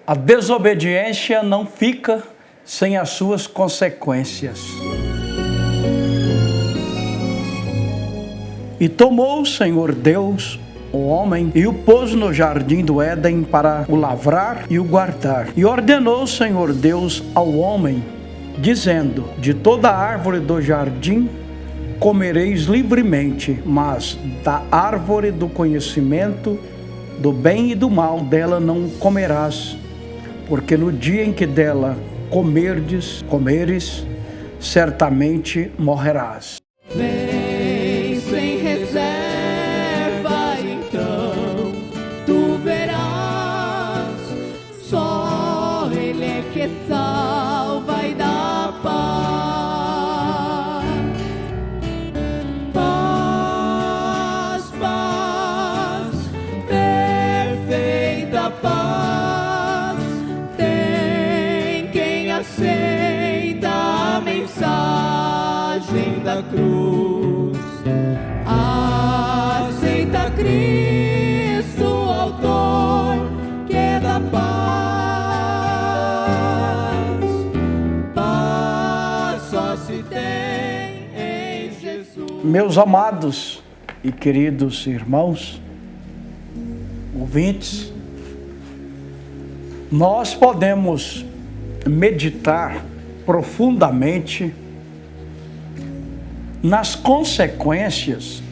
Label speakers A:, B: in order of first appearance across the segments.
A: A desobediência não fica sem as suas consequências. E tomou o Senhor Deus o homem e o pôs no jardim do Éden para o lavrar e o guardar. E ordenou o Senhor Deus ao homem, dizendo: de toda árvore do jardim comereis livremente, mas da árvore do conhecimento do bem e do mal dela não comerás, porque no dia em que dela comeres, certamente morrerás.
B: Vem sem reserva, então tu verás, só Ele é que salva e dá paz. Paz, paz, perfeita paz, tem quem aceita a mensagem da cruz. Aceita Cristo, autor que é da paz. Paz só se tem em Jesus.
A: Meus amados e queridos irmãos, ouvintes, nós podemos meditar profundamente nas consequências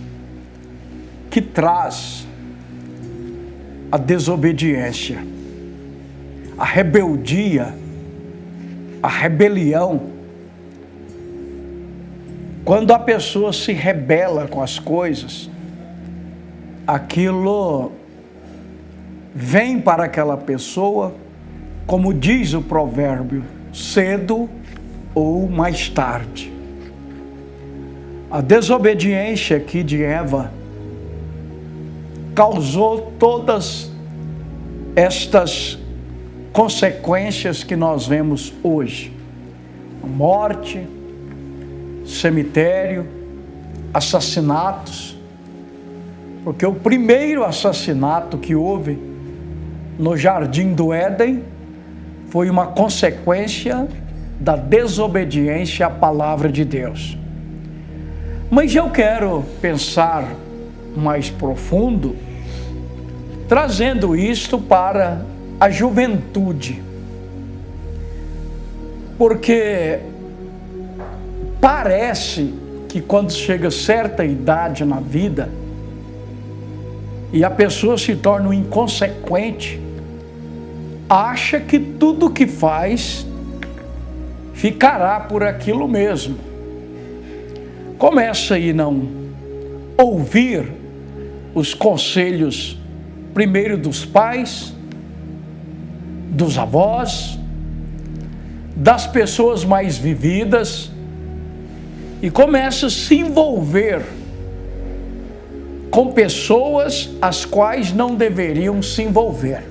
A: que traz a desobediência, a rebeldia, a rebelião. Quando a pessoa se rebela com as coisas, aquilo vem para aquela pessoa, como diz o provérbio, cedo ou mais tarde. A desobediência aqui de Eva causou todas estas consequências que nós vemos hoje: morte, cemitério, assassinatos, porque o primeiro assassinato que houve no jardim do Éden foi uma consequência da desobediência à palavra de Deus. Mas eu quero pensar mais profundo, trazendo isto para a juventude, porque parece que quando chega certa idade na vida e a pessoa se torna um inconsequente, acha que tudo que faz ficará por aquilo mesmo. Começa a não ouvir os conselhos, primeiro dos pais, dos avós, das pessoas mais vividas, e começa a se envolver com pessoas as quais não deveriam se envolver.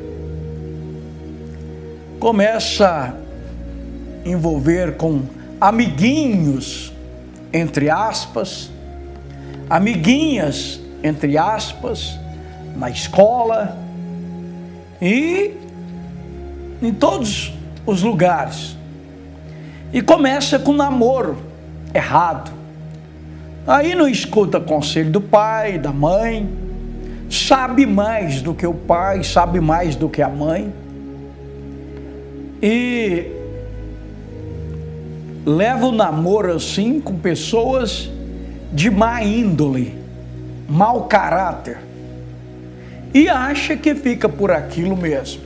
A: Começa a envolver com amiguinhos, entre aspas, amiguinhas, entre aspas, na escola e em todos os lugares. E começa com namoro errado. Aí não escuta conselho do pai, da mãe, sabe mais do que o pai, sabe mais do que a mãe, e leva o namoro assim com pessoas de má índole, mau caráter, e acha que fica por aquilo mesmo.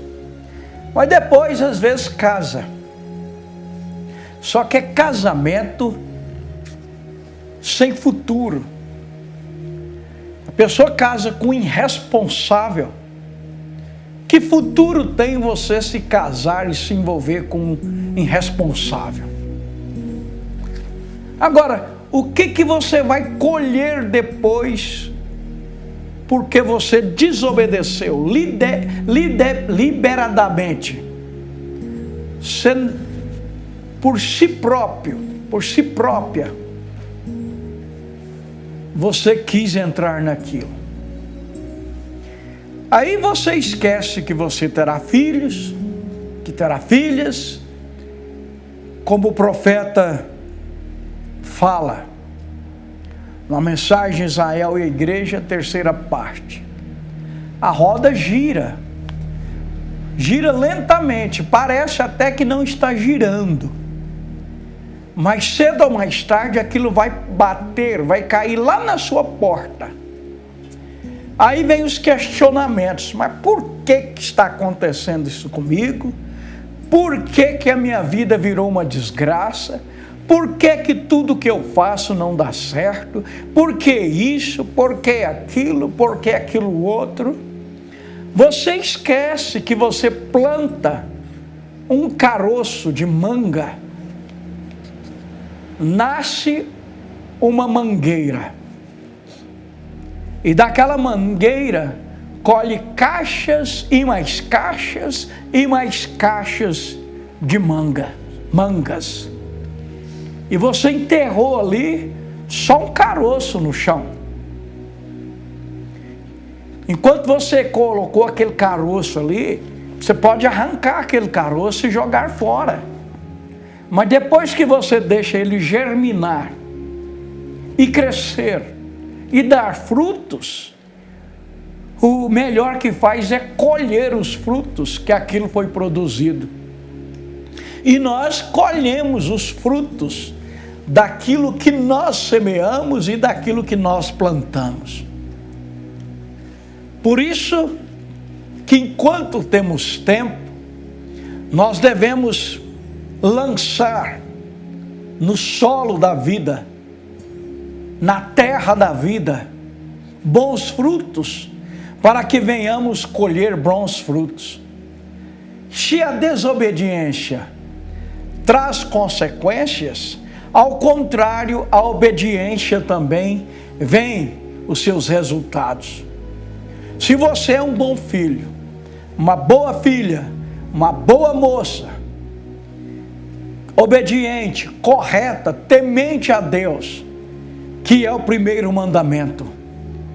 A: Mas depois às vezes casa. Só que é casamento sem futuro. A pessoa casa com um irresponsável. Que futuro tem você se casar e se envolver com um irresponsável? Agora, o que você vai colher depois porque você desobedeceu liberadamente, por si próprio, por si própria, você quis entrar naquilo. Aí você esquece que você terá filhos, que terá filhas, como o profeta fala na mensagem Israel e a igreja, terceira parte. A roda gira lentamente, parece até que não está girando, mas cedo ou mais tarde aquilo vai bater, vai cair lá na sua porta. Aí vem os questionamentos: mas por que está acontecendo isso comigo? Por que a minha vida virou uma desgraça? Por que tudo que eu faço não dá certo? Por que isso? Por que aquilo? Por que aquilo outro? Você esquece que você planta um caroço de manga, nasce uma mangueira, e daquela mangueira colhe caixas e mais caixas e mais caixas de mangas. E você enterrou ali só um caroço no chão. Enquanto você colocou aquele caroço ali, você pode arrancar aquele caroço e jogar fora. Mas depois que você deixa ele germinar e crescer e dar frutos, o melhor que faz é colher os frutos que aquilo foi produzido. E nós colhemos os frutos daquilo que nós semeamos e daquilo que nós plantamos. Por isso que enquanto temos tempo, nós devemos lançar no solo da vida, na terra da vida, bons frutos, para que venhamos colher bons frutos. Se a desobediência traz consequências, ao contrário, a obediência também vem os seus resultados. Se você é um bom filho, uma boa filha, uma boa moça, obediente, correta, temente a Deus, que é o primeiro mandamento,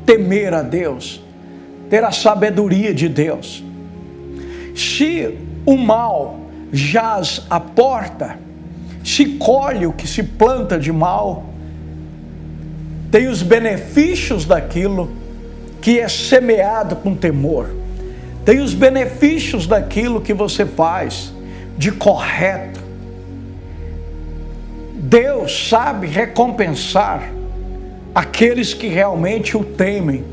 A: temer a Deus, ter a sabedoria de Deus. Se o mal jaz à porta, se colhe o que se planta de mal, tem os benefícios daquilo que é semeado com temor, tem os benefícios daquilo que você faz de correto. Deus sabe recompensar aqueles que realmente o temem,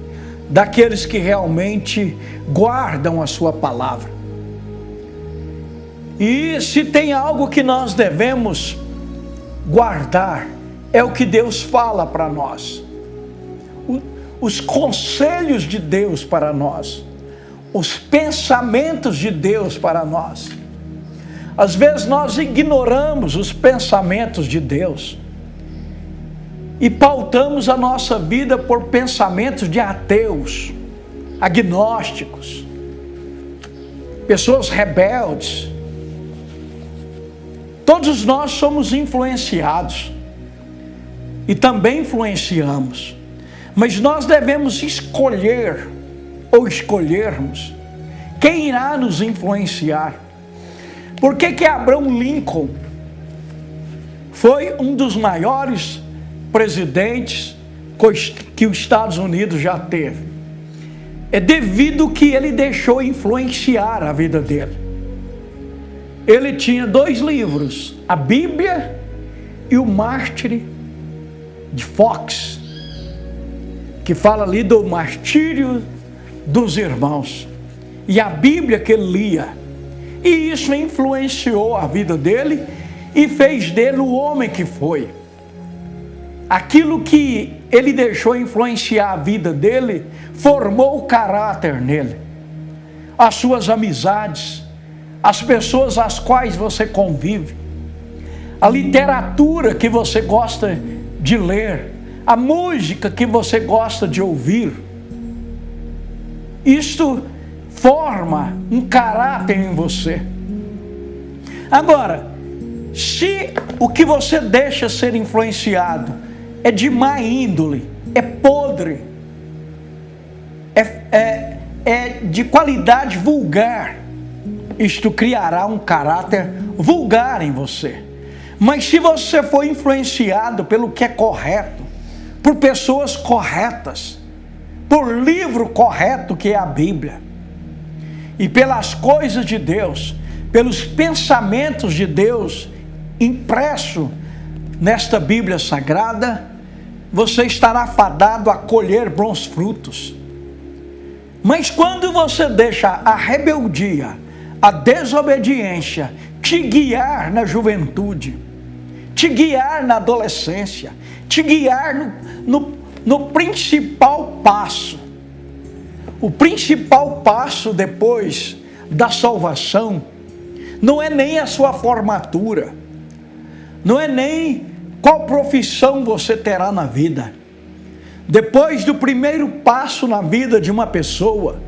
A: daqueles que realmente guardam a sua palavra. E se tem algo que nós devemos guardar, é o que Deus fala para nós. Os conselhos de Deus para nós, os pensamentos de Deus para nós. Às vezes nós ignoramos os pensamentos de Deus e pautamos a nossa vida por pensamentos de ateus, agnósticos, pessoas rebeldes. Todos nós somos influenciados e também influenciamos. Mas nós devemos escolher, ou escolhermos, quem irá nos influenciar. Por que Abraham Lincoln foi um dos maiores presidentes que os Estados Unidos já teve? É devido que ele deixou influenciar a vida dele. Ele tinha 2 livros, a Bíblia e o Mártir de Fox, que fala ali do martírio dos irmãos, e a Bíblia que ele lia, e isso influenciou a vida dele e fez dele o homem que foi. Aquilo que ele deixou influenciar a vida dele, formou o caráter nele, as suas amizades, as pessoas às quais você convive, a literatura que você gosta de ler, a música que você gosta de ouvir. Isto forma um caráter em você. Agora, se o que você deixa ser influenciado é de má índole, é podre, é de qualidade vulgar, isto criará um caráter vulgar em você. Mas se você for influenciado pelo que é correto, por pessoas corretas, por livro correto que é a Bíblia, e pelas coisas de Deus, pelos pensamentos de Deus impresso nesta Bíblia Sagrada, você estará fadado a colher bons frutos. Mas quando você deixa a rebeldia, a desobediência te guiar na juventude, te guiar na adolescência, te guiar no principal passo. O principal passo depois da salvação não é nem a sua formatura, não é nem qual profissão você terá na vida. Depois do primeiro passo na vida de uma pessoa,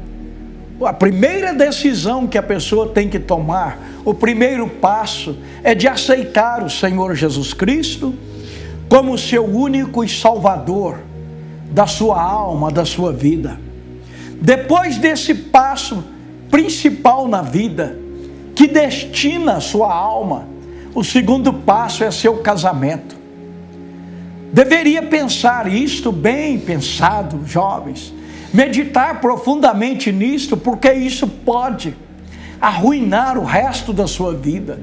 A: a primeira decisão que a pessoa tem que tomar, o primeiro passo é de aceitar o Senhor Jesus Cristo como seu único e salvador da sua alma, da sua vida. Depois desse passo principal na vida, que destina a sua alma, o segundo passo é seu casamento. Deveria pensar isto bem pensado, jovens. Meditar profundamente nisto, porque isso pode arruinar o resto da sua vida.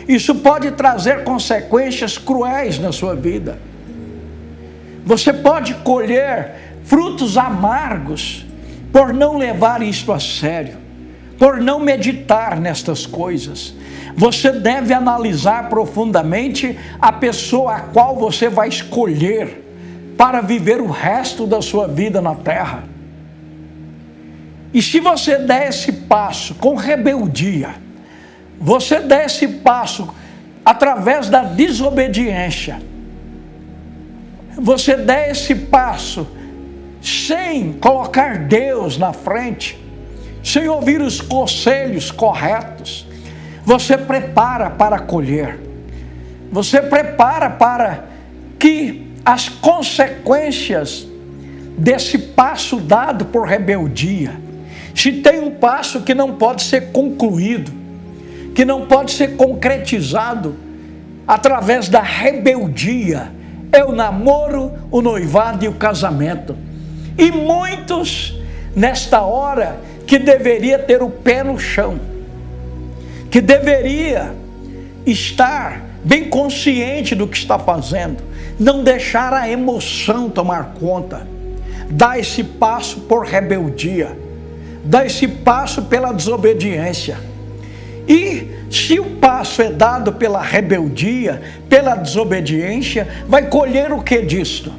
A: Isso pode trazer consequências cruéis na sua vida. Você pode colher frutos amargos por não levar isto a sério, por não meditar nestas coisas. Você deve analisar profundamente a pessoa a qual você vai escolher para viver o resto da sua vida na terra. E se você der esse passo com rebeldia, você der esse passo através da desobediência, você der esse passo sem colocar Deus na frente, sem ouvir os conselhos corretos, você prepara para colher. Você prepara para que as consequências desse passo dado por rebeldia, se tem um passo que não pode ser concluído, que não pode ser concretizado através da rebeldia, é o namoro, o noivado e o casamento. E muitos, nesta hora, que deveria ter o pé no chão, que deveria estar bem consciente do que está fazendo, não deixar a emoção tomar conta, dá esse passo por rebeldia, dá esse passo pela desobediência. E se o passo é dado pela rebeldia, pela desobediência, vai colher o que disto?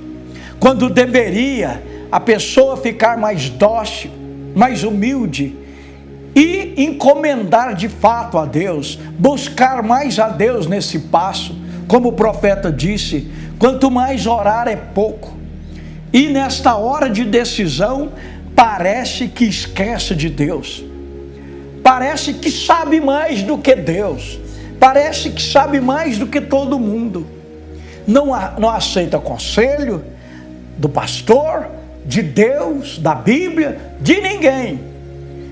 A: Quando deveria a pessoa ficar mais dócil, mais humilde e encomendar de fato a Deus, buscar mais a Deus nesse passo, como o profeta disse, quanto mais orar é pouco. E nesta hora de decisão, parece que esquece de Deus, parece que sabe mais do que Deus, parece que sabe mais do que todo mundo, não aceita conselho do pastor, de Deus, da Bíblia, de ninguém,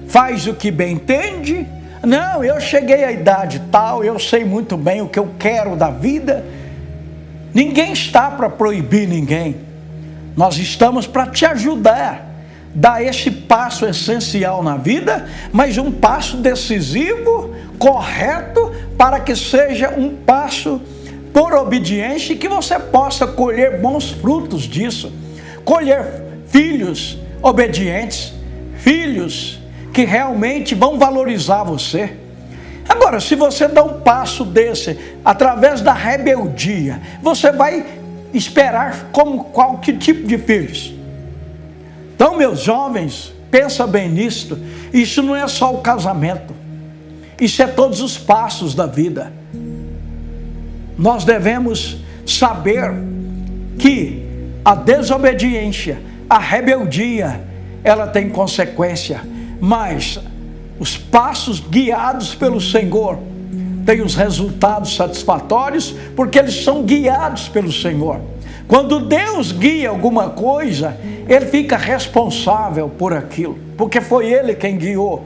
A: faz o que bem entende. Não, eu cheguei à idade tal, eu sei muito bem o que eu quero da vida. Ninguém está para proibir ninguém, nós estamos para te ajudar, dar esse passo essencial na vida, mas um passo decisivo, correto, para que seja um passo por obediência e que você possa colher bons frutos disso, colher filhos obedientes, filhos que realmente vão valorizar você. Agora, se você dá um passo desse através da rebeldia, você vai esperar que tipo de filhos? Então, meus jovens, pensa bem nisto. Isso não é só o casamento, isso é todos os passos da vida. Nós devemos saber que a desobediência, a rebeldia, ela tem consequência, mas os passos guiados pelo Senhor têm os resultados satisfatórios, porque eles são guiados pelo Senhor. Quando Deus guia alguma coisa, Ele fica responsável por aquilo, porque foi Ele quem guiou,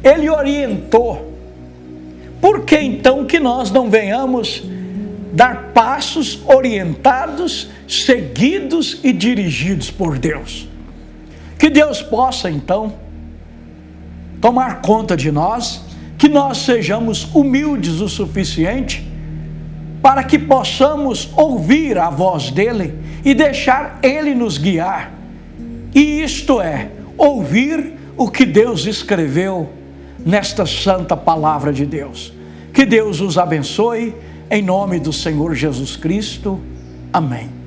A: Ele orientou, por que então que nós não venhamos dar passos orientados, seguidos e dirigidos por Deus? Que Deus possa então tomar conta de nós, que nós sejamos humildes o suficiente para que possamos ouvir a voz dele e deixar ele nos guiar. E isto é, ouvir o que Deus escreveu nesta santa palavra de Deus. Que Deus os abençoe, em nome do Senhor Jesus Cristo. Amém.